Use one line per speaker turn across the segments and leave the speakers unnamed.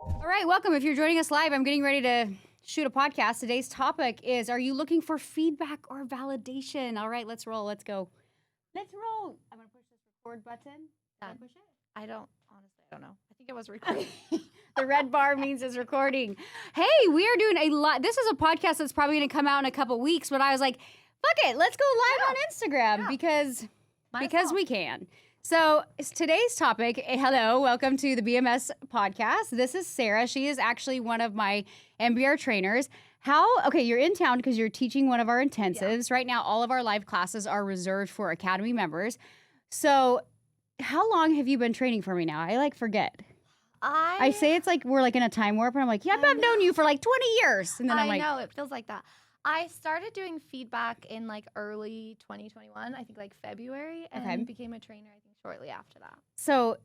All right, welcome. If you're joining us live, I'm getting ready to shoot a podcast. Today's topic is, are you looking for feedback or validation? All right, let's roll. Let's go. Let's roll. I'm going to push this record button. Can I push it?
I don't know. I think it was recording.
The red bar means it's recording. Hey, we are doing a lot. This is a podcast that's probably going to come out in a couple weeks, but I was like, fuck it, let's go live on Instagram because we can. So today's topic, hello, welcome to the BMS podcast. This is Sarah. She is actually one of my NBR trainers. Okay, you're in town because you're teaching one of our intensives. Yeah. Right now, all of our live classes are reserved for Academy members. So how long have you been training for me now? I forget. I say it's like we're in a time warp, and I'm like, I've known you for 20 years. And then I'm like,
I know, it feels like that. I started doing feedback in early 2021, I think February, and became a trainer, I think, shortly after that.
So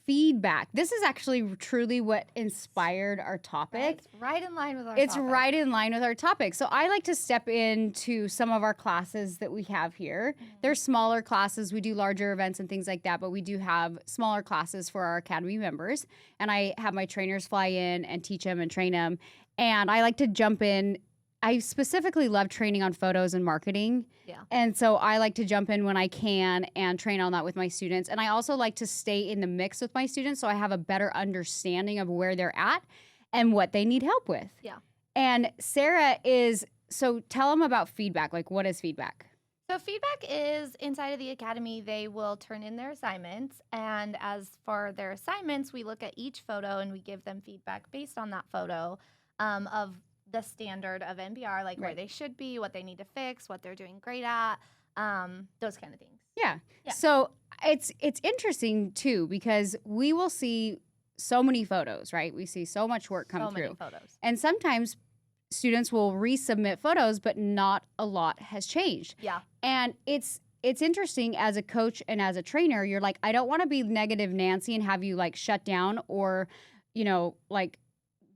feedback. This is actually truly what inspired our topic.
It's right in line with our
topic. It's right in line with our topic. So I like to step into some of our classes that we have here. Mm-hmm. They're smaller classes. We do larger events and things like that, but we do have smaller classes for our Academy members. And I have my trainers fly in and teach them and train them. And I like to jump in. I specifically love training on photos and marketing. Yeah. And so I like to jump in when I can and train on that with my students. And I also like to stay in the mix with my students so I have a better understanding of where they're at and what they need help with. Yeah. And Sarah so tell them about feedback. What is feedback?
So feedback is inside of the Academy, they will turn in their assignments. And as for their assignments, we look at each photo and we give them feedback based on that photo of the standard of NBR, where they should be, what they need to fix, what they're doing great at, those kind of things.
Yeah. So it's interesting too, because we will see so many photos, right? We see so much work come through.
So many photos.
And sometimes students will resubmit photos, but not a lot has changed. Yeah. And it's interesting as a coach and as a trainer, you're like, I don't want to be negative Nancy and have you shut down or,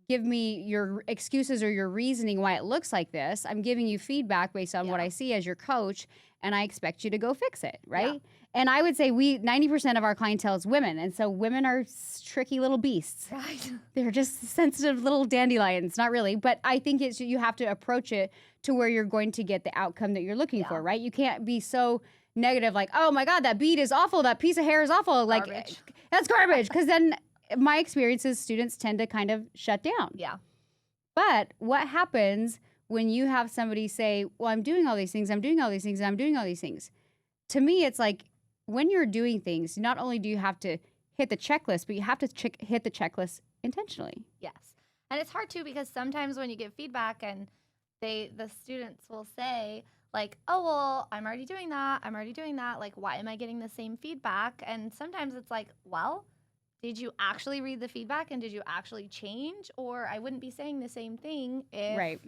give me your excuses or your reasoning why it looks like this. I'm giving you feedback based on what I see as your coach, and I expect you to go fix it, right? Yeah. And I would say 90% of our clientele is women, and so women are tricky little beasts. Right. They're just sensitive little dandelions, not really, but I think you have to approach it to where you're going to get the outcome that you're looking for, right? You can't be so negative, oh my God, that bead is awful, that piece of hair is awful,
garbage.
That's garbage, because then my experience is students tend to kind of shut down. Yeah. But what happens when you have somebody say, well, I'm doing all these things, I'm doing all these things, and I'm doing all these things? To me, it's when you're doing things, not only do you have to hit the checklist, but you have to hit the checklist intentionally.
Yes. And it's hard too, because sometimes when you give feedback and the students will say, oh, well, I'm already doing that. Why am I getting the same feedback? And sometimes it's well, did you actually read the feedback and did you actually change? Or I wouldn't be saying the same thing if,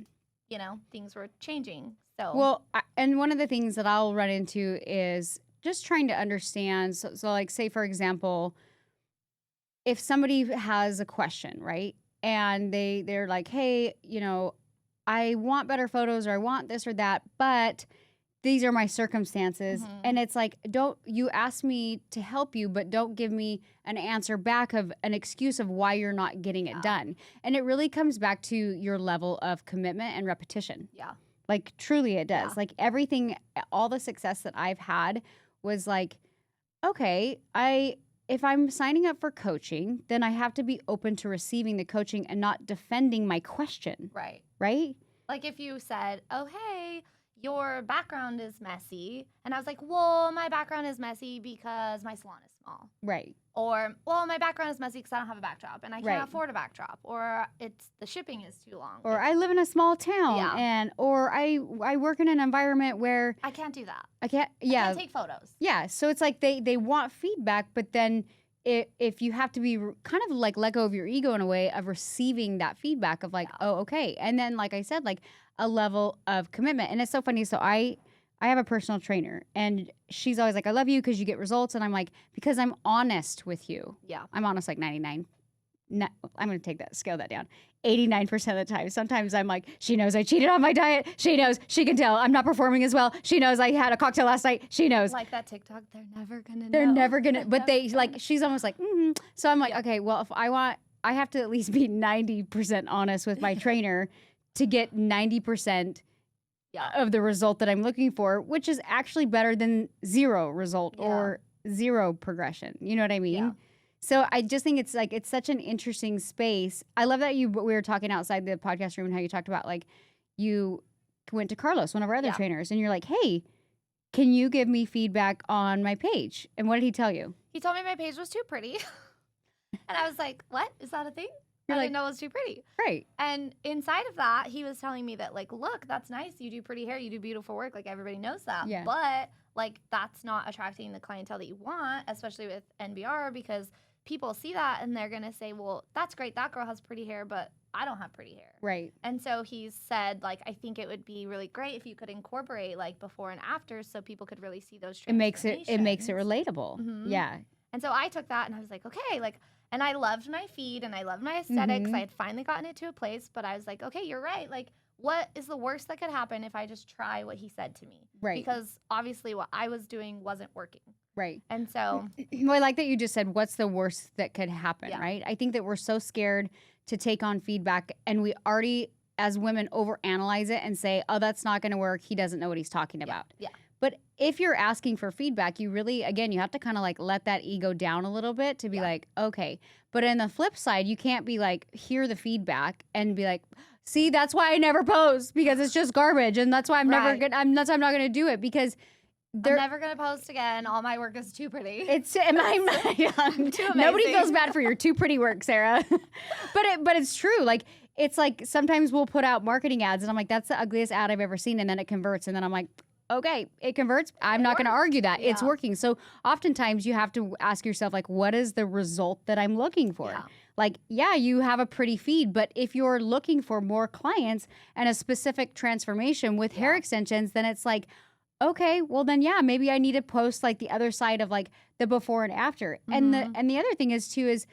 things were changing. So,
well, and one of the things that I'll run into is just trying to understand. So say, for example, if somebody has a question, right? And they're like, hey, I want better photos or I want this or that, but these are my circumstances. Mm-hmm. And it's don't you ask me to help you, but don't give me an answer back of an excuse of why you're not getting it done. And it really comes back to your level of commitment and repetition. Yeah. Truly it does. Yeah. Everything, all the success that I've had was okay, if I'm signing up for coaching, then I have to be open to receiving the coaching and not defending my question. Right. Right?
If you said, oh, hey, your background is messy. And I was like, well, my background is messy because my salon is small. Right. Or, well, my background is messy because I don't have a backdrop and I can't afford a backdrop. Or the shipping is too long.
Or I live in a small town. Or I work in an environment where
I can't do that.
I can't
take photos.
Yeah. So it's they want feedback, but then if you have to be kind of let go of your ego in a way of receiving that feedback of oh, okay. And then, I said, a level of commitment. And it's so funny. So I have a personal trainer and she's always I love you because you get results. And I'm because I'm honest with you. Yeah. I'm honest 99. No, I'm going to scale that down. 89% of the time. Sometimes I'm she knows I cheated on my diet. She knows. She can tell I'm not performing as well. She knows I had a cocktail last night. She knows.
That TikTok, they're never going to know.
They're never going to, but they she's almost mm-hmm. So I'm okay, well, if I want, I have to at least be 90% honest with my trainer to get 90% of the result that I'm looking for, which is actually better than zero result or zero progression. You know what I mean?
Yeah.
So I just think it's like, it's such an interesting space. I love that we were talking outside the podcast room and how you talked about like you went to Carlos, one of our other trainers, and you're like, hey, can you give me feedback on my page? And what did he tell you?
He told me my page was too pretty. And I was like, what? Is that a thing? I didn't know it was too pretty.
Right.
And inside of that, he was telling me that, like, look, that's nice. You do pretty hair. You do beautiful work. Like, everybody knows that.
Yeah.
But, like, that's not attracting the clientele that you want, especially with NBR, because people see that and they're going to say, well, that's great. That girl has pretty hair, but I don't have pretty hair.
Right.
And so he said, like, I think it would be really great if you could incorporate, like, before and after so people could really see those transformations.
It makes it relatable.
Mm-hmm.
Yeah.
And so I took that and I was like, okay, like, and I loved my feed and I loved my aesthetics. I had finally gotten it to a place, but I was like, okay, you're right. Like, what is the worst that could happen if I just try what he said to me?
Right.
Because obviously what I was doing wasn't working.
Right.
And so.
Well, I like that you just said, what's the worst that could happen, right? I think that we're so scared to take on feedback and we already, as women, overanalyze it and say, oh, that's not going to work. He doesn't know what he's talking about.
Yeah.
But if you're asking for feedback, you really, again, you have to kind of like let that ego down a little bit to be like, okay. But on the flip side, you can't be like, hear the feedback and be like, see, that's why I never post because it's just garbage. And that's why I'm never going to, that's why I'm not going to do it because
I'm never going to post again. All my work is too pretty.
It's too nobody feels bad for your too pretty work, Sarah. but it's true. Like, it's like sometimes we'll put out marketing ads and I'm like, that's the ugliest ad I've ever seen. And then it converts. And then I'm like, okay, it converts. I'm not going to argue that. It's working. So oftentimes you have to ask yourself, like, what is the result that I'm looking for?
Yeah.
Like, yeah, you have a pretty feed, but if you're looking for more clients and a specific transformation with hair extensions, then it's like, okay, well then, yeah, maybe I need to post like the other side of like the before and after. And the other thing is too is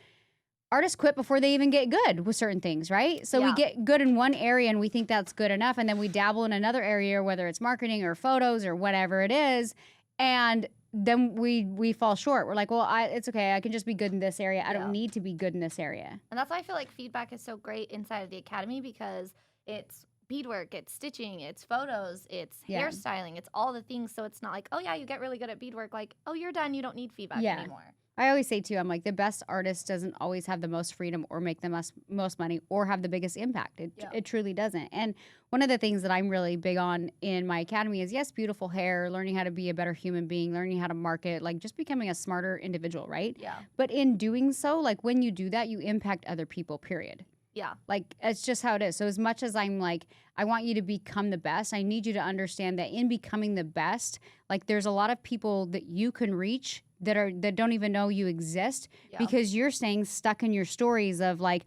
artists quit before they even get good with certain things, right? So we get good in one area and we think that's good enough. And then we dabble in another area, whether it's marketing or photos or whatever it is. And then we fall short. We're like, well, it's okay. I can just be good in this area. I don't need to be good in this area.
And that's why I feel like feedback is so great inside of the academy because it's beadwork, it's stitching, it's photos, it's hairstyling, it's all the things. So it's not like, oh yeah, you get really good at beadwork. Like, oh, you're done. You don't need feedback anymore.
I always say too, I'm like, the best artist doesn't always have the most freedom or make the most money or have the biggest impact. It truly doesn't. And one of the things that I'm really big on in my academy is, yes, beautiful hair, learning how to be a better human being, learning how to market, like just becoming a smarter individual, right?
Yeah.
But in doing so, like when you do that, you impact other people, period.
Yeah.
Like, it's just how it is. So as much as I'm like, I want you to become the best, I need you to understand that in becoming the best, like there's a lot of people that you can reach that don't even know you exist because you're staying stuck in your stories of like,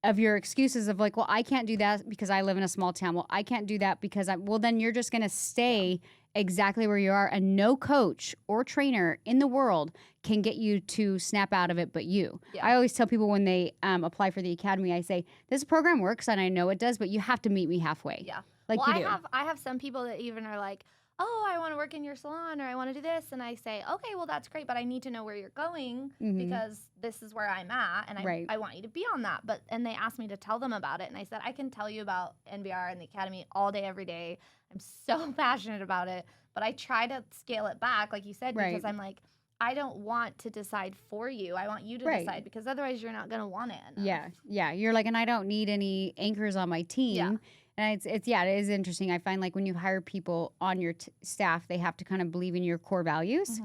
of your excuses of like, well, I can't do that because I live in a small town. Well, I can't do that because then you're just going to stay exactly where you are. And no coach or trainer in the world can get you to snap out of it but you. Yeah. I always tell people when they apply for the academy, I say, this program works and I know it does, but you have to meet me halfway.
Yeah.
Like
well,
you do.
I have some people that even are like, oh, I want to work in your salon or I want to do this. And I say, okay, well, that's great, but I need to know where you're going because this is where I'm at and I want you to be on that. And they asked me to tell them about it. And I said, I can tell you about NBR and the academy all day, every day. I'm so passionate about it, but I try to scale it back, like you said, because I'm like, I don't want to decide for you. I want you to decide because otherwise you're not going to want it enough.
Yeah. Yeah. You're like, and I don't need any anchors on my team.
Yeah.
And it is interesting. I find like when you hire people on your staff, they have to kind of believe in your core values.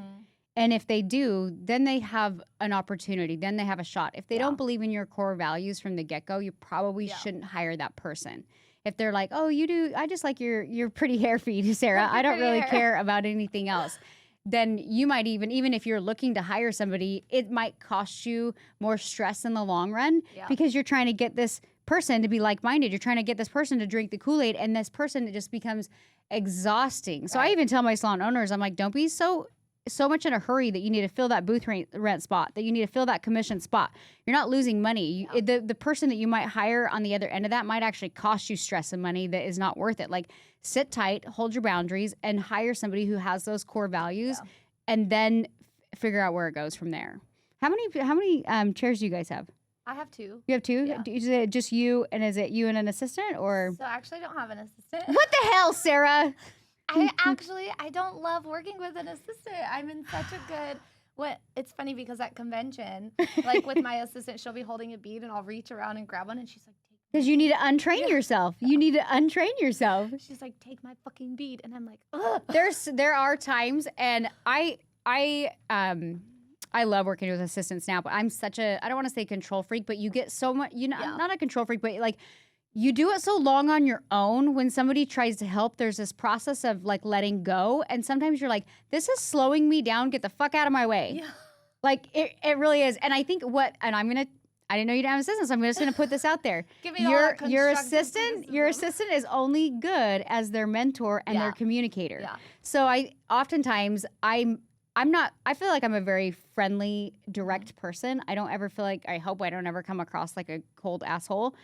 And if they do, then they have an opportunity. Then they have a shot. If they don't believe in your core values from the get-go, you probably shouldn't hire that person. If they're like, oh, you do, I just like your pretty hair feed, Sarah. I don't really care about anything else. Then you might even if you're looking to hire somebody, it might cost you more stress in the long run because you're trying to get this person to be like-minded. You're trying to get this person to drink the Kool-Aid, and this person, it just becomes exhausting. So I even tell my salon owners, I'm like, don't be so much in a hurry that you need to fill that booth rent spot, that you need to fill that commission spot. You're not losing money. The person that you might hire on the other end of that might actually cost you stress and money that is not worth it. Like, sit tight, hold your boundaries, and hire somebody who has those core values, and then figure out where it goes from there. How many chairs do you guys have?
I have two.
You have two?
Yeah.
Is it just you, and is it you and an assistant, or?
So actually, I don't have an assistant.
What the hell, Sarah?
I don't love working with an assistant. I'm in such a good. It's funny because at convention, like with my assistant, she'll be holding a bead and I'll reach around and grab one, and she's like,
Because you need to untrain yourself. You need to untrain yourself.
She's like, take my fucking bead, and I'm like, ugh.
There are times, and I love working with assistants now, but I'm such a, I don't want to say control freak, but you get so much, I'm not a control freak, but like you do it so long on your own. When somebody tries to help, there's this process of like letting go. And sometimes you're like, this is slowing me down. Get the fuck out of my way.
Yeah.
Like it really is. And I think I didn't know you didn't have an assistant, so I'm just going to put this out there.
Give me your
assistant is only good as their mentor and their communicator.
Yeah.
So I feel like I'm a very friendly, direct person. I don't ever feel like, I hope I don't ever come across like a cold asshole.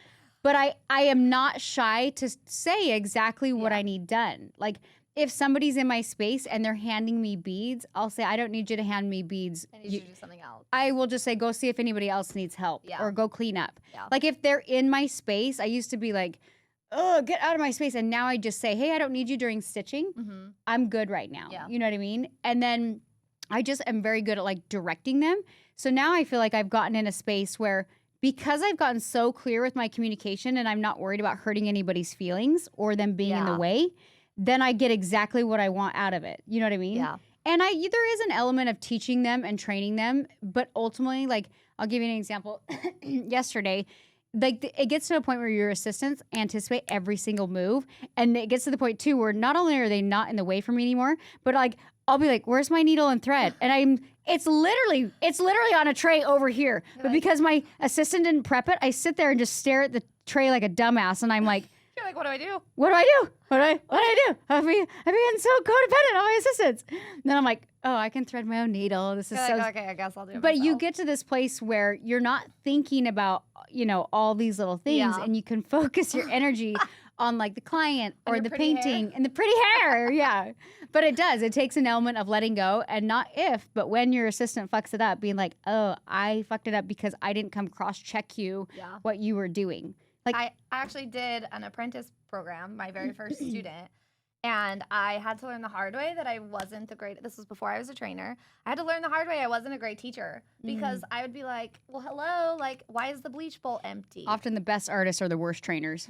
But I am not shy to say exactly what I need done. Like if somebody's in my space and they're handing me beads, I'll say, I don't need you to hand me beads.
I need you to do something else.
I will just say, go see if anybody else needs help or go clean up.
Yeah.
Like if they're in my space, I used to be like, oh, get out of my space. And now I just say, hey, I don't need you during stitching.
Mm-hmm.
I'm good right now.
Yeah.
You know what I mean? And then I just am very good at like directing them. So now I feel like I've gotten in a space where, because I've gotten so clear with my communication and I'm not worried about hurting anybody's feelings or them being in the way, then I get exactly what I want out of it. You know what I mean?
Yeah.
And there is an element of teaching them and training them, but ultimately, like, I'll give you an example. Yesterday, like it gets to a point where your assistants anticipate every single move, and it gets to the point too where not only are they not in the way for me anymore, but like I'll be like, "Where's my needle and thread?" And it's literally on a tray over here. But because my assistant didn't prep it, I sit there and just stare at the tray like a dumbass, and I'm like,
You're like, what do I do?
What do I do? What do I do? I've been so codependent on my assistants. And then I'm like, oh, I can thread my own needle. This is
You're
so.
like, okay, I guess I'll do it.
But you
myself.
get to this place where you're not thinking about, all these little things, and you can focus your energy on like the client or the painting and the pretty hair. Yeah. But it does. It takes an element of letting go, and not if, but when your assistant fucks it up, being like, oh, I fucked it up because I didn't come cross-check you what you were doing. Like
I actually did an apprentice program, my very first student, and I had to learn the hard way that I wasn't the great. This was before I was a trainer. I had to learn the hard way I wasn't a great teacher because I would be like, well, hello, like, why is the bleach bowl empty?
Often the best artists are the worst trainers.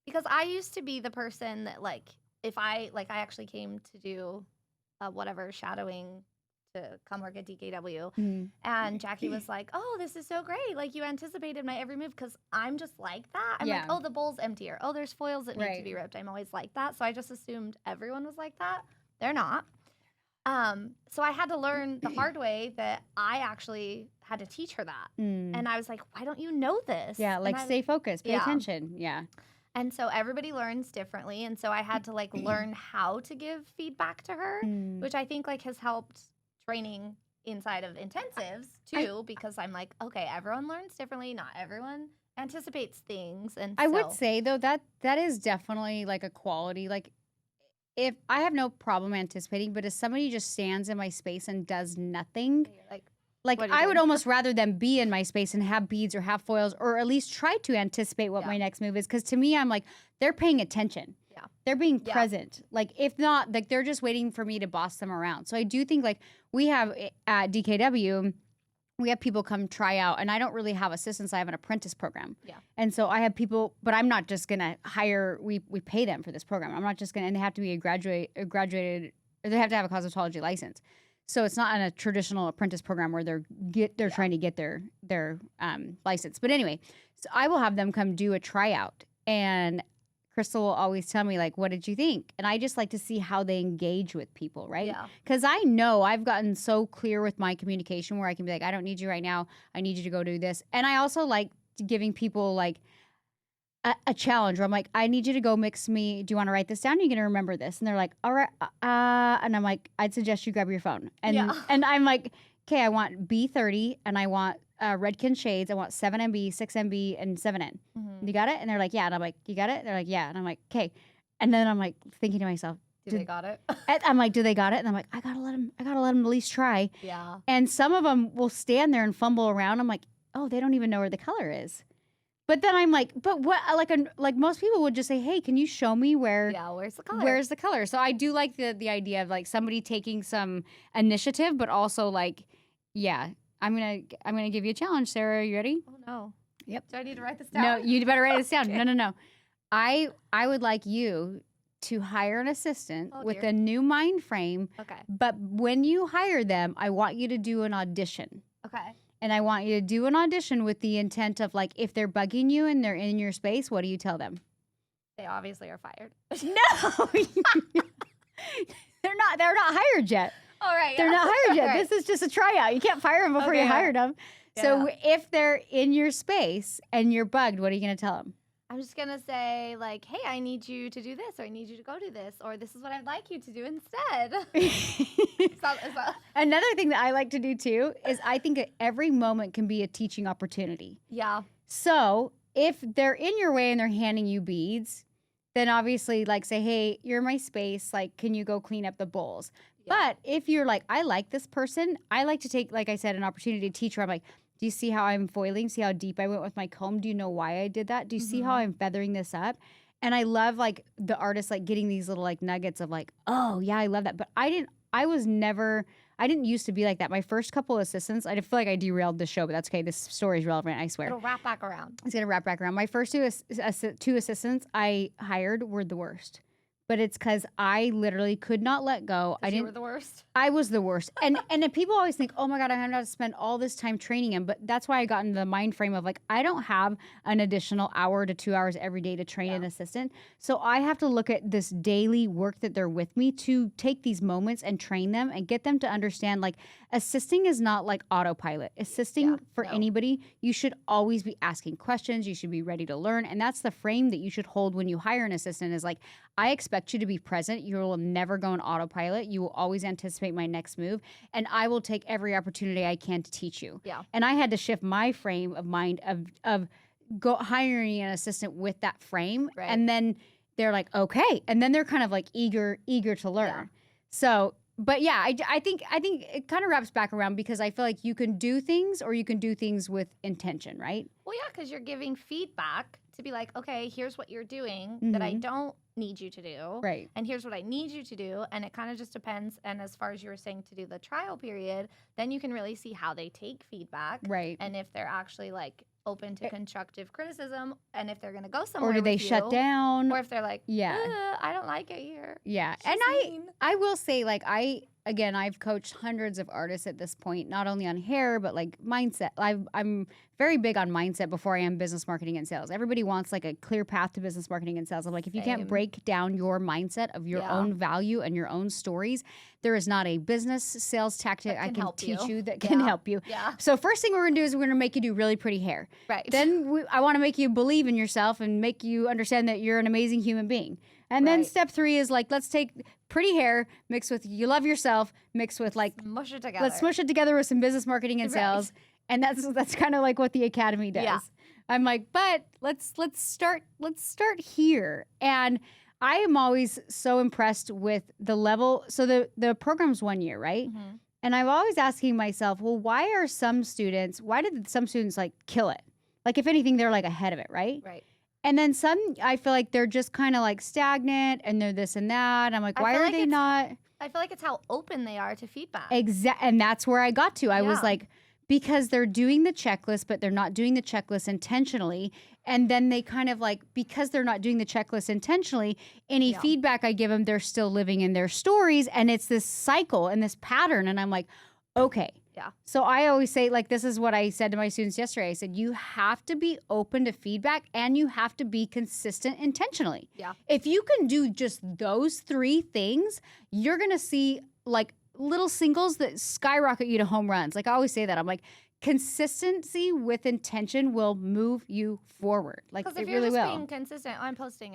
Because I used to be the person that, like, if I actually came to do whatever shadowing to come work at DKW. And Jackie was like, oh, this is so great. Like, you anticipated my every move because I'm just like that. I'm like, oh, the bowl's emptier. Oh, there's foils that need to be ripped. I'm always like that. So I just assumed everyone was like that. They're not. So I had to learn the hard way that I actually had to teach her that. And I was like, why don't you know this?
Yeah, like stay focused, pay attention. Yeah.
And so everybody learns differently. And so I had to like learn how to give feedback to her, which I think like has helped training inside of intensives too, because I'm like, okay, everyone learns differently. Not everyone anticipates things. And
I would say though that is definitely like a quality. Like if I have no problem anticipating, but if somebody just stands in my space and does nothing, like I would almost rather them be in my space and have beads or have foils, or at least try to anticipate what my next move is. Because to me, I'm like, they're paying attention. Yeah. They're being present. Like if not, like they're just waiting for me to boss them around. So I do think like we have at DKW, we have people come try out, and I don't really have assistants. I have an apprentice program. Yeah. And so I have people, but I'm not just going to hire, we pay them for this program. I'm not just going to, and they have to be a graduated, or they have to have a cosmetology license. So it's not in a traditional apprentice program where they're trying to get their license. But anyway, so I will have them come do a tryout, and Crystal will always tell me like, what did you think? And I just like to see how they engage with people, right? Yeah. Because I know I've gotten so clear with my communication where I can be like, I don't need you right now. I need you to go do this. And I also like giving people like a challenge where I'm like, I need you to go mix me. Do you want to write this down? Are you going to remember this? And they're like, all right. And I'm like, I'd suggest you grab your phone. And and I'm like, okay, I want B30 and I want Redken shades. I want 7MB, 6MB, and 7N. You got it? And they're like, yeah. And I'm like, you got it? They're like, yeah. And I'm like, okay. And then I'm like thinking to myself,
do they got it?
I'm like, do they got it? And I'm like, I gotta let them at least try. Yeah. And some of them will stand there and fumble around. I'm like, oh, they don't even know where the color is. But then I'm like, but what? Like most people would just say, hey, can you show me where's the color? Where's the color? So I do like the idea of like somebody taking some initiative, but also like, yeah, I'm gonna give you a challenge, Sarah. You ready?
Oh no.
Yep.
Do I need to write this down?
No, you better write this down.
Okay.
No. I would like you to hire an assistant with a new mind frame.
Okay.
But when you hire them, I want you to do an audition.
Okay.
And I want you to do an audition with the intent of like, if they're bugging you and they're in your space, what do you tell them?
They obviously are fired.
No, they're not hired yet.
All right.
They're not hired yet.
Right.
This is just a tryout. You can't fire them before you hired them.
Yeah.
So if they're in your space and you're bugged, what are you going to tell them?
I'm just going to say like, hey, I need you to do this, or I need you to go do this, or this is what I'd like you to do instead.
Another thing that I like to do too is I think that every moment can be a teaching opportunity.
Yeah.
So if they're in your way and they're handing you beads, then obviously like say, hey, you're in my space. Like, can you go clean up the bowls? Yeah. But if you're like, I like this person, I like to take, like I said, an opportunity to teach her. I'm like, do you see how I'm foiling? See how deep I went with my comb? Do you know why I did that? Do you see how I'm feathering this up? And I love like the artist like getting these little like nuggets of like, oh yeah, I love that. But I didn't used to be like that. My first couple of assistants, I feel like I derailed the show, but that's okay. This story is relevant, I swear.
It'll wrap back around.
It's going to wrap back around. My first two assistants I hired were the worst. But it's because I literally could not let go.
You were the worst?
I was the worst. And then people always think, oh my God, I'm going to spend all this time training him. But that's why I got into the mind frame of like, I don't have an additional hour to 2 hours every day to train an assistant. So I have to look at this daily work that they're with me to take these moments and train them and get them to understand like assisting is not like autopilot. Assisting for anybody, you should always be asking questions. You should be ready to learn. And that's the frame that you should hold when you hire an assistant is like, I expect you to be present. You will never go on autopilot. You will always anticipate my next move. And I will take every opportunity I can to teach you. Yeah. And I had to shift my frame of mind of hiring an assistant with that frame. Right. And then they're like, okay. And then they're kind of like eager to learn. Yeah. So, but yeah, I think it kind of wraps back around because I feel like you can do things or you can do things with intention, right?
Well, yeah, because you're giving feedback to be like, okay, here's what you're doing that I don't need you to do. Right. And here's what I need you to do. And it kind of just depends. And as far as you were saying to do the trial period, then you can really see how they take feedback. Right. And if they're actually like open to constructive criticism and if they're going to go somewhere
or do they shut down
or if they're like, I don't like it here.
Yeah. And I will say like I've coached hundreds of artists at this point, not only on hair, but like mindset. I'm very big on mindset before I am business marketing and sales. Everybody wants like a clear path to business marketing and sales. I'm like, if you can't break down your mindset of your own value and your own stories, there is not a business sales tactic I can teach you that can help you. Yeah. So first thing we're going to do is we're going to make you do really pretty hair. Right. Then I want to make you believe in yourself and make you understand that you're an amazing human being. And then step 3 is like, let's take pretty hair mixed with you love yourself, mixed with like
smush it together.
Let's smush it together with some business marketing and sales. And that's kind of like what the Academy does. Yeah. I'm like, but let's start here. And I am always so impressed with the level. So the program's 1 year, right? Mm-hmm. And I'm always asking myself, well, why did some students like kill it? Like if anything, they're like ahead of it, right? Right. And then some, I feel like they're just kind of like stagnant and they're this and that. I'm like, why are they not?
I feel like it's how open they are to feedback.
Exactly. And that's where I got to. I was like, because they're doing the checklist, but they're not doing the checklist intentionally. And then they kind of like, because they're not doing the checklist intentionally, any feedback I give them, they're still living in their stories. And it's this cycle and this pattern. And I'm like, okay. Yeah. So I always say, like, this is what I said to my students yesterday. I said, you have to be open to feedback and you have to be consistent intentionally. Yeah. If you can do just those 3 things, you're going to see like little singles that skyrocket you to home runs. Like I always say that. I'm like, consistency with intention will move you forward. Like it really will. Because if you're just
being consistent, I'm posting.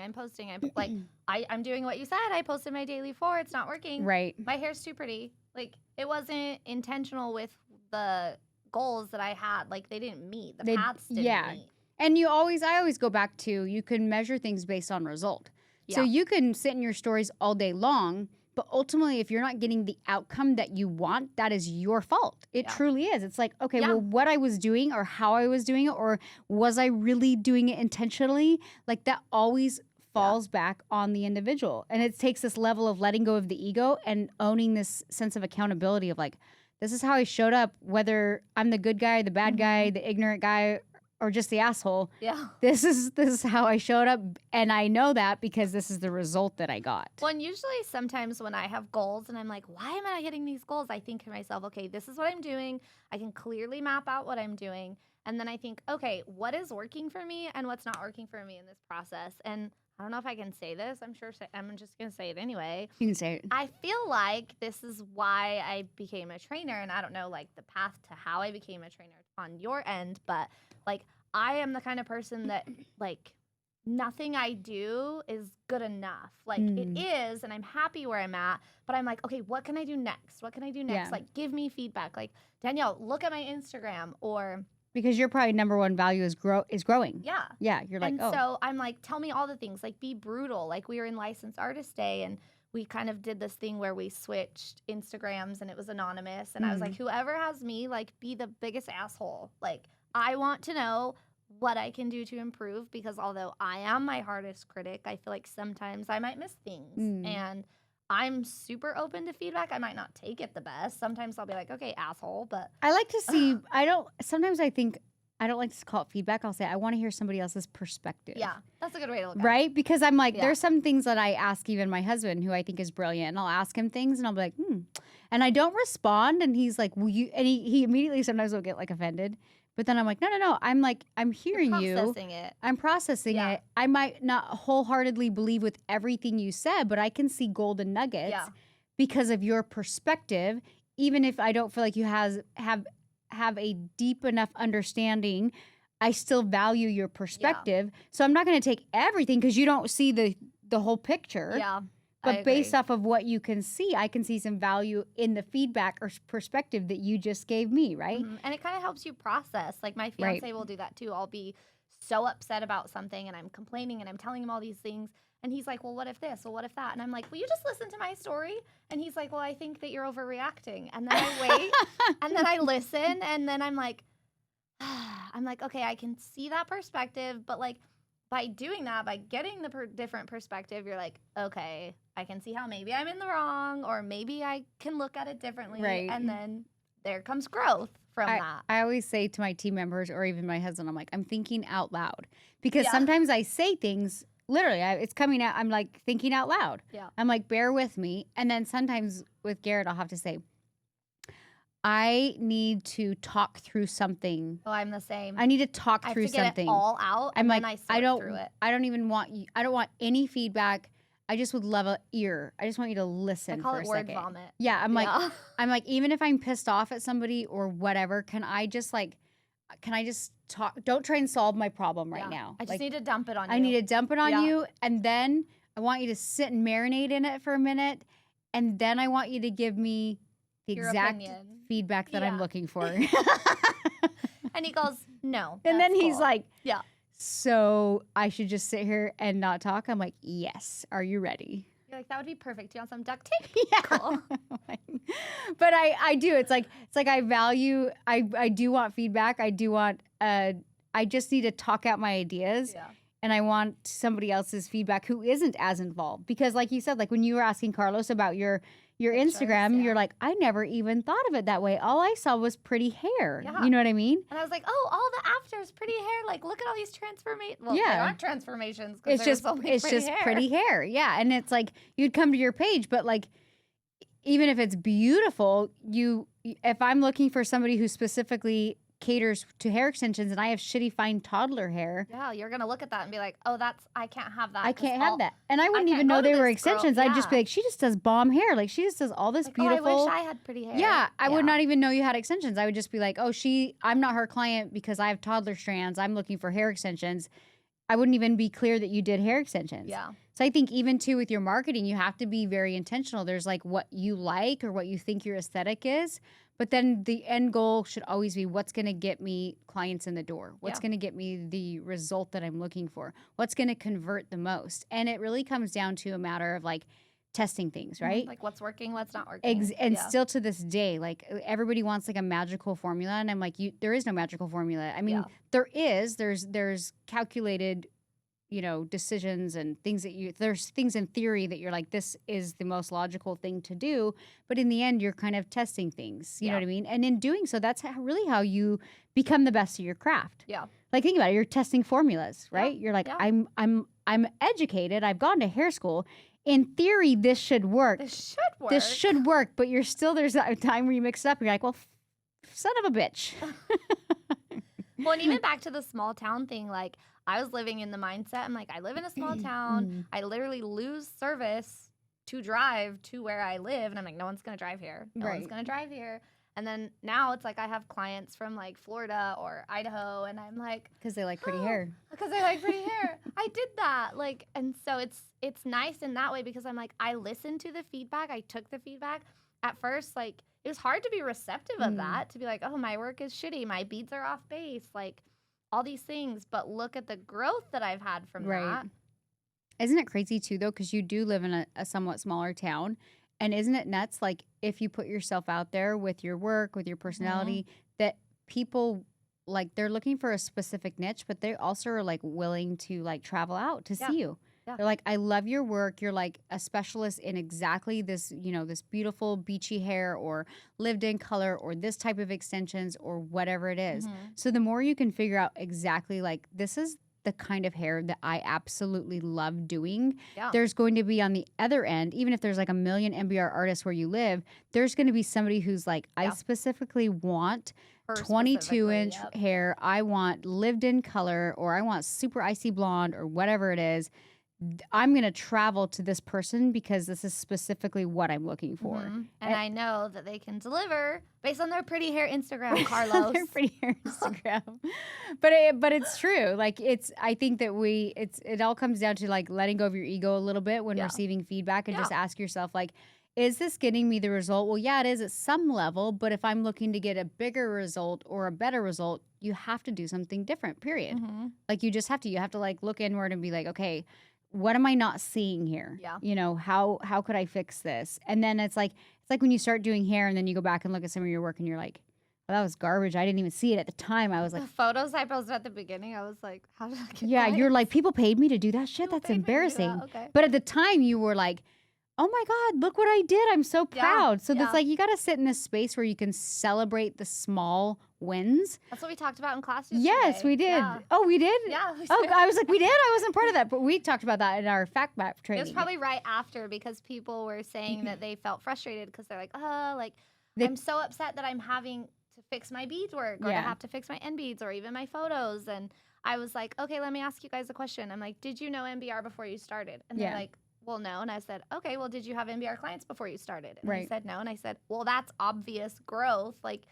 Like I'm doing what you said. I posted my daily 4. It's not working. Right. My hair's too pretty. Like it wasn't intentional with the goals that I had. Like they didn't meet. The paths didn't meet.
And I always go back to, you can measure things based on result. Yeah. So you can sit in your stories all day long, But ultimately, if you're not getting the outcome that you want, that is your fault. It truly is. It's like, okay, well, what I was doing or how I was doing it, or was I really doing it intentionally? Like that always falls back on the individual. And it takes this level of letting go of the ego and owning this sense of accountability of like, this is how I showed up, whether I'm the good guy, the bad guy, the ignorant guy, or just the asshole.
Yeah.
This is how I showed up. And I know that because this is the result that I got.
Well, and usually sometimes when I have goals and I'm like, why am I not hitting these goals? I think to myself, okay, this is what I'm doing. I can clearly map out what I'm doing. And then I think, okay, what is working for me and what's not working for me in this process? And I don't know if I can say this. I'm just going to say it anyway.
You can say it.
I feel like this is why I became a trainer. And I don't know, like, the path to how I became a trainer on your end. But, like, I am the kind of person that, like, nothing I do is good enough. Like, it is, and I'm happy where I'm at. But I'm like, okay, what can I do next? What can I do next?
Yeah.
Like, give me feedback. Like, Danielle, look at my Instagram or...
Because your probably number one value is growing.
Yeah.
Yeah. You're like,
and so I'm like, tell me all the things. Like, be brutal. Like, we were in Licensed Artist Day, and we kind of did this thing where we switched Instagrams, and it was anonymous. And I was like, whoever has me, like, be the biggest asshole. Like, I want to know what I can do to improve, because although I am my hardest critic, I feel like sometimes I might miss things. And I'm super open to feedback. I might not take it the best. Sometimes I'll be like, okay, asshole, but...
I like to see, sometimes I think, I don't like to call it feedback. I'll say, I want to hear somebody else's perspective.
Yeah, that's a good way to look at it.
Right? Because I'm like, there's some things that I ask even my husband, who I think is brilliant, and I'll ask him things and I'll be like, And I don't respond, and he's like, will you, and he immediately sometimes will get like offended. But then I'm like, no. I'm like, I'm hearing you. I'm processing it. I might not wholeheartedly believe with everything you said, but I can see golden nuggets because of your perspective. Even if I don't feel like you have a deep enough understanding, I still value your perspective. So I'm not going to take everything because you don't see the whole picture.
Yeah.
But based off of what you can see, I can see some value in the feedback or perspective that you just gave me, right?
And it kind of helps you process. Like, my fiance will do that too. I'll be so upset about something, and I'm complaining, and I'm telling him all these things. And he's like, well, what if this? Well, what if that? And I'm like, will you just listen to my story? And he's like, well, I think that you're overreacting. And then I wait, and then I listen, and then I'm like, okay, I can see that perspective, but, like, by doing that, by getting the different perspective, you're like, okay, I can see how maybe I'm in the wrong, or maybe I can look at it differently.
Right.
And then there comes growth from that.
I always say to my team members, or even my husband, I'm like, I'm thinking out loud. Because sometimes I say things, literally, it's coming out, I'm like thinking out loud.
Yeah.
I'm like, bear with me. And then sometimes with Garrett, I'll have to say, I need to talk through something.
Oh, I'm the same.
I need to talk through
I have to get
something.
it all out, and then I sort through it.
I don't even want you. I don't want any feedback. I just would love an ear. I just want you to listen.
I call
for
it
a
word
second.
vomit.
Yeah, I'm like, even if I'm pissed off at somebody or whatever, can I just talk? Don't try and solve my problem right now.
I just need to dump it on you.
I need to dump it on you, and then I want you to sit and marinate in it for a minute, and then I want you to give me the
Your
exact
opinion.
Feedback that I'm looking for.
And he goes, no.
And then he's like,
yeah.
So I should just sit here and not talk? I'm like, yes. Are you ready?
You're like, that would be perfect. Do you want some duct tape?
Yeah.
Cool.
But I do. It's like I value, I do want feedback. I do want, I just need to talk out my ideas.
Yeah.
And I want somebody else's feedback who isn't as involved. Because like you said, like when you were asking Carlos about your Instagram, you're like, I never even thought of it that way. All I saw was pretty hair. Yeah. You know what I mean?
And I was like, oh, all the afters, pretty hair. Like, look at all these transformations. Well, they aren't transformations.
It's just pretty hair. Yeah. And it's like, you'd come to your page, but like, even if it's beautiful, if I'm looking for somebody who specifically caters to hair extensions and I have shitty fine toddler hair.
Yeah, you're going to look at that and be like, oh, I can't have that.
I can't have that. And I wouldn't even know they were extensions. I'd just be like, she just does bomb hair. Like she just does all this beautiful.
Oh, I wish I had pretty hair.
Yeah, I would not even know you had extensions. I would just be like, oh, I'm not her client because I have toddler strands. I'm looking for hair extensions. I wouldn't even be clear that you did hair extensions.
Yeah.
So I think even too with your marketing, you have to be very intentional. There's like what you like or what you think your aesthetic is. But then the end goal should always be what's going to get me clients in the door? What's going to get me the result that I'm looking for? What's going to convert the most? And it really comes down to a matter of like testing things, right?
Like what's working, what's not working.
And still to this day, like everybody wants like a magical formula. And I'm like, there is no magical formula. I mean, there's calculated, decisions and things there's things in theory that you're like, this is the most logical thing to do. But in the end, you're kind of testing things, you know what I mean? And in doing so, that's really how you become the best of your craft.
Yeah.
Like think about it, you're testing formulas, right? You're like, I'm educated. I've gone to hair school. In theory, this should work. This should work. But there's that time where you mix it up. And you're like, well, son of a bitch.
Well, and even back to the small town thing, like I was living in the mindset. I'm like, I live in a small town. I literally lose service to drive to where I live. And I'm like, no one's going to drive here. No one's going to drive here. And then now it's like I have clients from like Florida or Idaho, and I'm like,
because they like pretty hair.
Because they like pretty hair. I did that, and so it's nice in that way because I'm like, I listened to the feedback, I took the feedback. At first, like it was hard to be receptive of that, to be like, oh, my work is shitty, my beads are off base, like all these things. But look at the growth that I've had from that.
Isn't it crazy too, though? Because you do live in a somewhat smaller town. And isn't it nuts, like, if you put yourself out there with your work, with your personality, that people, like, they're looking for a specific niche, but they also are, like, willing to, like, travel out to see you. Yeah. They're like, I love your work. You're, like, a specialist in exactly this, this beautiful beachy hair or lived-in color or this type of extensions or whatever it is. So the more you can figure out exactly, like, this is the kind of hair that I absolutely love doing. Yeah. There's going to be on the other end, even if there's like a million NBR artists where you live, there's going to be somebody who's like, I specifically want 22-inch hair. I want lived in color, or I want super icy blonde, or whatever it is. I'm going to travel to this person because this is specifically what I'm looking for.
And I know that they can deliver based on their pretty hair Instagram, Carlos.
Their pretty hair Instagram. But it's true. Like I think that it all comes down to like letting go of your ego a little bit when receiving feedback, and just ask yourself, like, is this getting me the result? Well, yeah, it is at some level, but if I'm looking to get a bigger result or a better result, you have to do something different, period. Like you just have to. You have to like look inward and be like, okay, what am I not seeing here? Yeah. How could I fix this? And then it's like when you start doing hair and then you go back and look at some of your work and you're like, well, that was garbage. I didn't even see it at the time. I was like,
the photos I posted at the beginning, I was like, how did I get
clients? You're like, people paid me to do that shit? That's embarrassing. Okay. But at the time you were like, oh my God, look what I did. I'm so proud. So it's like, you got to sit in this space where you can celebrate the small wins.
That's what we talked about in class yesterday.
Yes, we did. Yeah. Oh, we did?
Yeah.
I was like, we did? I wasn't part of that. But we talked about that in our fact map training.
It was probably right after, because people were saying that they felt frustrated because they're like, I'm so upset that I'm having to fix my beads work, or to have to fix my end beads, or even my photos. And I was like, okay, let me ask you guys a question. I'm like, did you know NBR before you started? And they're like, well, no. And I said, okay, well, did you have NBR clients before you started? And they said no. And I said, well, that's obvious growth. Like,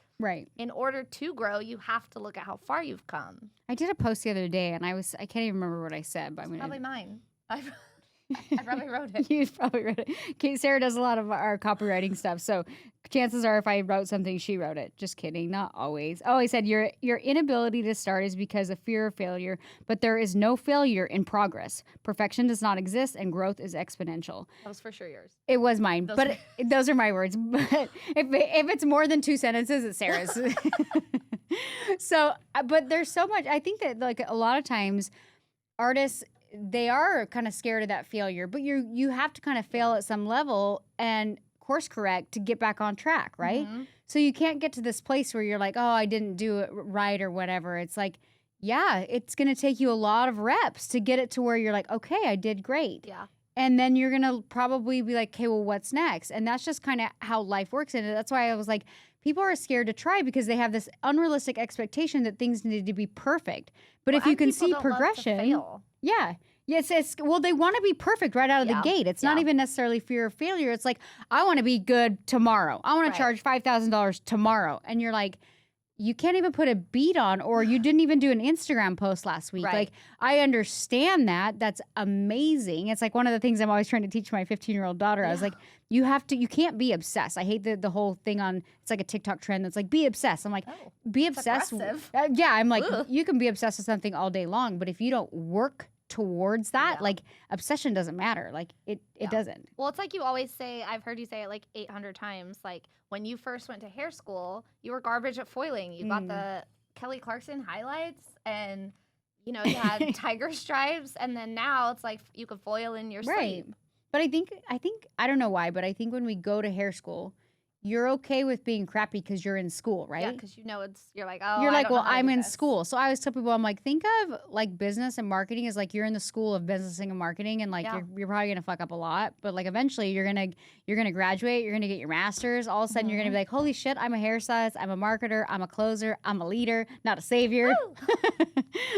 in order to grow, you have to look at how far you've come.
I did a post the other day, and I can't even remember what I said, but
probably mine. I probably wrote it.
You probably wrote it. Okay, Sarah does a lot of our copywriting stuff, so chances are if I wrote something, she wrote it. Just kidding, not always. Oh, I said your inability to start is because of fear of failure, but there is no failure in progress. Perfection does not exist, and growth is exponential.
That was for sure yours.
It was mine, those are my words. But if it's more than 2 sentences, it's Sarah's. So, but there's so much. I think that like a lot of times, artists, they are kind of scared of that failure, but you have to kind of fail at some level and course correct to get back on track, right? So you can't get to this place where you're like, oh, I didn't do it right or whatever. It's like, yeah, it's going to take you a lot of reps to get it to where you're like, okay, I did great. Yeah. And then you're going to probably be like, okay, well, what's next? And that's just kind of how life works. And that's why I was like, people are scared to try because they have this unrealistic expectation that things need to be perfect. But if you can see progression, yes, they want to be perfect right out of the gate. It's not even necessarily fear of failure. It's like, I want to be good tomorrow. I want to charge $5,000 tomorrow. And you're like, you can't even put a beat on, or you didn't even do an Instagram post last week. Like, I understand that. That's amazing. It's like one of the things I'm always trying to teach my 15-year-old daughter. I was like, you can't be obsessed. I hate the whole thing it's like a TikTok trend that's like, be obsessed. I'm like, be obsessed. I'm like, you can be obsessed with something all day long, but if you don't work towards that,
Yeah.
like obsession doesn't matter. Like it doesn't.
Well, it's like you always say, I've heard you say it like 800 times. Like when you first went to hair school, you were garbage at foiling. You got the Kelly Clarkson highlights and, you know, you had tiger stripes. And then now it's like you could foil in your sleep.
But I think, I don't know why, but I think when we go to hair school, you're okay with being crappy because you're in school, right?
Yeah, because you know you're like, oh,
you're like, well, I'm in
this.
school. So I always tell people, I'm like, think of like business and marketing as like you're in the school of businessing and marketing, and like you're probably gonna fuck up a lot, but like eventually you're gonna graduate, you're gonna get your master's. All of a sudden you're gonna be like, holy shit, I'm a hairstylist, I'm a marketer, I'm a closer, I'm a leader, not a savior.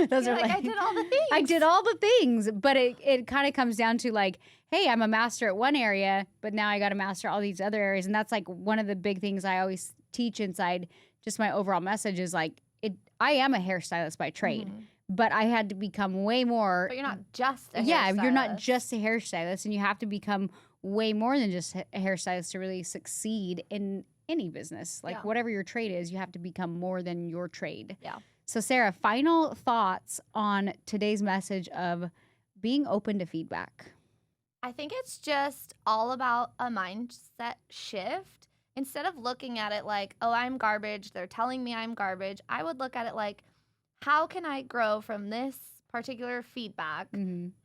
Those are like
I did all the things.
I did all the things, but it kind of comes down to like, hey, I'm a master at one area, but now I got to master all these other areas. And that's like one of the big things I always teach inside just my overall message is like, I am a hairstylist by trade, but I had to become way more.
But you're not just a
Yeah,
hairstylist.
you're not just a hairstylist, and you have to become way more than just a hairstylist to really succeed in any business. Like whatever your trade is, you have to become more than your trade.
Yeah.
So Sarah, final thoughts on today's message of being open to feedback.
I think it's just all about a mindset shift. Instead of looking at it like, oh, I'm garbage, they're telling me I'm garbage, I would look at it like, how can I grow from this particular feedback?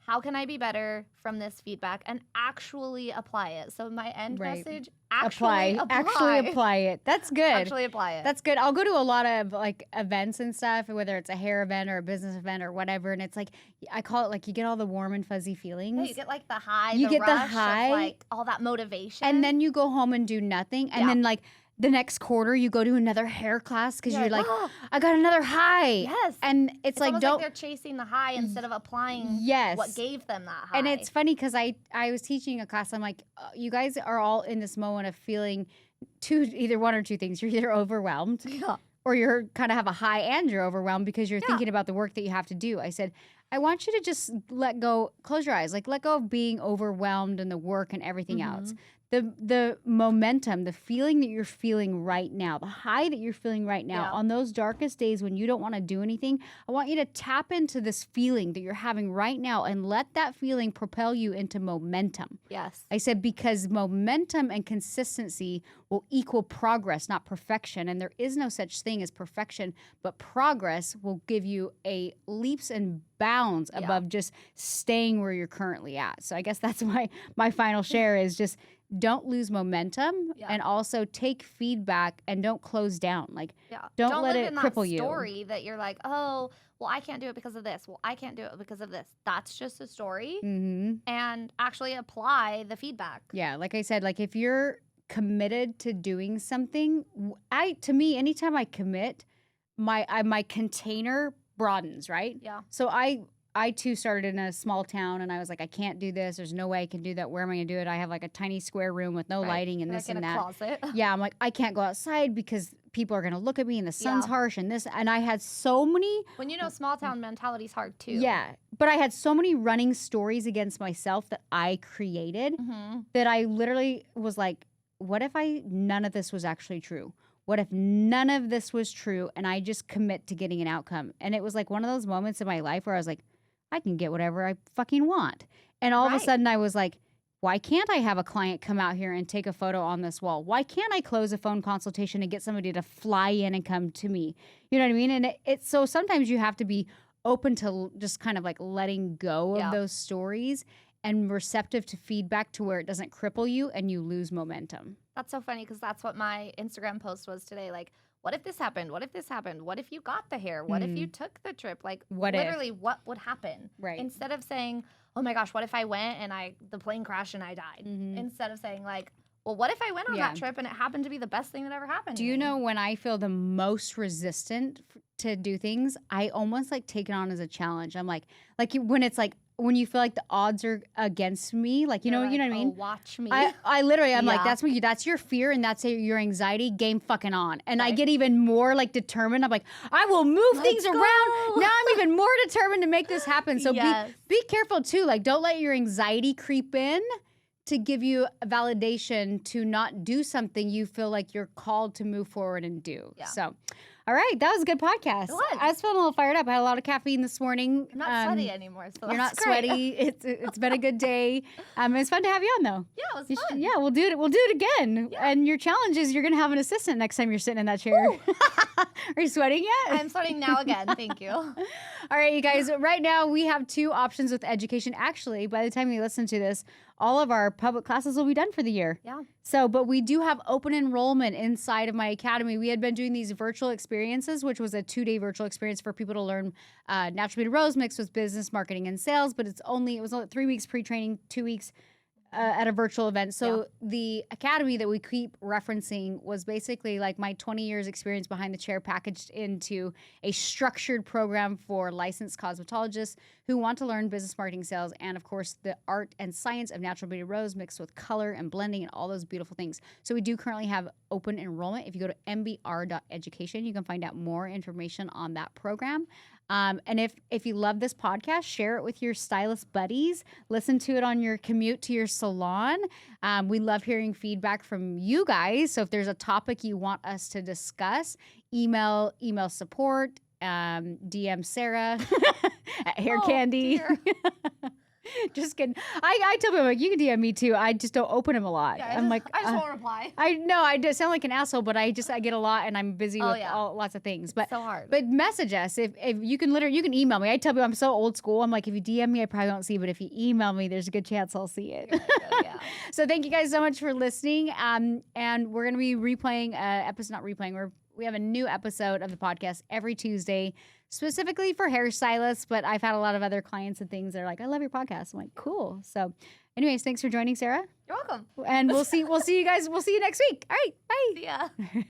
How can I be better from this feedback and actually apply it? So my end message, actually
apply it. That's good.
Actually apply it.
That's good. I'll go to a lot of like events and stuff, whether it's a hair event or a business event or whatever, and it's like I call it like you get all the warm and fuzzy feelings.
Yeah, you get like the high,
you
the
get
rush
the high,
of like all that motivation,
and then you go home and do nothing, and then like the next quarter you go to another hair class because you're like, oh, I got another high.
Yes.
And it's like,
almost like they're chasing the high instead of applying what gave them that high.
And it's funny because I was teaching a class. I'm like, you guys are all in this moment of feeling either one or two things. You're either overwhelmed or you're kind of have a high and you're overwhelmed because you're thinking about the work that you have to do. I said, I want you to just let go, close your eyes, like let go of being overwhelmed and the work and everything else. The momentum, the feeling that you're feeling right now, the high that you're feeling right now on those darkest days when you don't want to do anything, I want you to tap into this feeling that you're having right now and let that feeling propel you into momentum.
Yes.
I said because momentum and consistency will equal progress, not perfection. And there is no such thing as perfection, but progress will give you a leaps and bounds above just staying where you're currently at. So I guess that's my final share is just don't lose momentum and also take feedback and don't close down. Like don't let it cripple you.
Don't live in that story that you're like, oh, well, I can't do it because of this. Well, I can't do it because of this. That's just a story. And actually apply the feedback. Yeah,
like I said, like if you're committed to doing something, to me, anytime I commit, my container broadens, right?
Yeah.
So I too started in a small town and I was like, I can't do this. There's no way I can do that. Where am I going to do it? I have like a tiny square room with no lighting and this
like
and
in a
that.
Closet.
Yeah. I'm like, I can't go outside because people are going to look at me and the sun's harsh and this. And I had so many.
When you know small town mentality is hard too.
Yeah. But I had so many running stories against myself that I created that I literally was like, what if none of this was actually true? What if none of this was true and I just commit to getting an outcome? And it was like one of those moments in my life where I was like, I can get whatever I fucking want. And all of a sudden I was like, why can't I have a client come out here and take a photo on this wall? Why can't I close a phone consultation and get somebody to fly in and come to me? You know what I mean? And it's so sometimes you have to be open to just kind of like letting go of those stories and receptive to feedback to where it doesn't cripple you and you lose momentum.
That's so funny because that's what my Instagram post was today. Like, what if this happened? What if this happened? What if you got the hair? What if you took the trip? Like, what would happen?
Right.
Instead of saying, oh my gosh, what if I went and the plane crashed and I died? Instead of saying like, well, what if I went on that trip and it happened to be the best thing that ever happened to me?
Do you know when I feel the most resistant to do things, I almost like take it on as a challenge. I'm like when it's like, when you feel like the odds are against me, like, you know what I mean?
Oh, watch me.
I literally, I'm like, that's your fear and that's your anxiety, game fucking on. And I get even more like determined. I'm like, I will move things around. Now I'm even more determined to make this happen. So be careful too. Like, don't let your anxiety creep in to give you a validation to not do something you feel like you're called to move forward and do. Yeah. So, All right, that was a good podcast.
It was.
I was feeling a little fired up. I had a lot of caffeine this morning.
I'm not sweaty anymore, so
You're not
that's great.
sweaty. It's been a good day. It's fun to have you on though.
Yeah, it was fun.
Yeah, we'll do it. We'll do it again.
Yeah.
And your challenge is you're gonna have an assistant next time you're sitting in that chair. Are you sweating yet?
I'm sweating now again. Thank you.
All right, you guys. Right now we have 2 options with education. Actually, by the time you listen to this, all of our public classes will be done for the year.
Yeah.
So, but we do have open enrollment inside of my academy. We had been doing these virtual experiences, which was a 2-day virtual experience for people to learn natural beauty rose mixed with business, marketing, and sales. But it was only 3 weeks pre-training, 2 weeks at a virtual event. So the academy that we keep referencing was basically like my 20 years experience behind the chair packaged into a structured program for licensed cosmetologists who want to learn business, marketing, sales, and of course the art and science of natural beauty rose mixed with color and blending and all those beautiful things. So we do currently have open enrollment. If you go to nbr.education, you can find out more information on that program. And if you love this podcast, share it with your stylist buddies. Listen to it on your commute to your salon. We love hearing feedback from you guys. So if there's a topic you want us to discuss, email support, DM Sarah at Hair Candy. Just kidding. I tell people, like, you can DM me too. I just don't open them a lot.
Yeah,
I
just won't reply.
I know I just sound like an asshole, but I get a lot and I'm busy with lots of things. But
so hard.
But message us if you can you can email me. I tell people I'm so old school. I'm like, if you DM me, I probably won't see, but if you email me, there's a good chance I'll see it.
Yeah.
So thank you guys so much for listening. And we're gonna be replaying we have a new episode of the podcast every Tuesday, specifically for hairstylists, but I've had a lot of other clients and things that are like, I love your podcast. I'm like, cool. So anyways, thanks for joining, Sarah.
You're welcome.
And we'll see you guys. We'll see you next week. All right. Bye.
See ya.